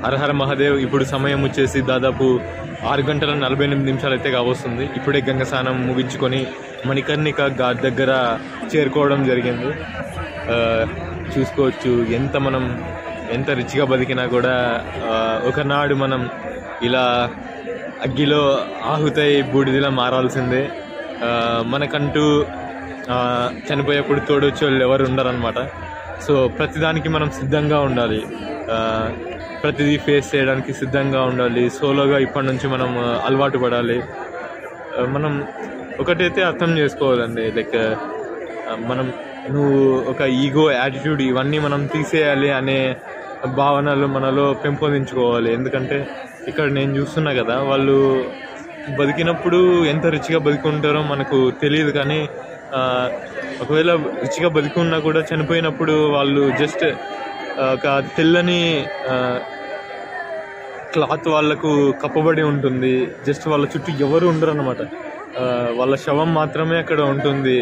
హరహర మహాదేవ్. ఇప్పుడు సమయం వచ్చేసి దాదాపు 6 గంటల 48 నిమిషాలు అయితే కావస్తుంది. ఇప్పుడే గంగ స్నానం ముగించుకొని మణికర్ణిక ఘాట్ దగ్గర చేరుకోవడం జరిగింది. చూసుకోవచ్చు మనం ఎంత రిచ్గా బతికినా కూడా ఒకనాడు మనం ఇలా అగ్గిలో ఆహుతై బూడిదిలా మారాల్సిందే. మనకంటూ చనిపోయేప్పుడు తోడొచ్చేవాళ్ళు ఎవరు ఉండరన్నమాట. సో ప్రతిదానికి మనం సిద్ధంగా ఉండాలి, ప్రతిదీ ఫేస్ చేయడానికి సిద్ధంగా ఉండాలి. సోలోగా ఇప్పటి నుంచి మనం అలవాటు పడాలి. మనం ఒకటైతే అర్థం చేసుకోవాలండి, లైక్ నువ్వు ఒక ఈగో, యాటిట్యూడ్ ఇవన్నీ మనం తీసేయాలి అనే భావనలు మనలో పెంపొందించుకోవాలి. ఎందుకంటే ఇక్కడ నేను చూస్తున్నా కదా, వాళ్ళు బతికినప్పుడు ఎంత రిచ్గా బతికుంటారో మనకు తెలియదు. కానీ ఒకవేళ రిచ్గా బతికున్నా కూడా చనిపోయినప్పుడు వాళ్ళు జస్ట్ ఒక తెల్లని క్లాత్ వాళ్ళకు కప్పబడి ఉంటుంది. జస్ట్ వాళ్ళ చుట్టూ ఎవరు ఉండరు అన్నమాట. వాళ్ళ శవం మాత్రమే అక్కడ ఉంటుంది.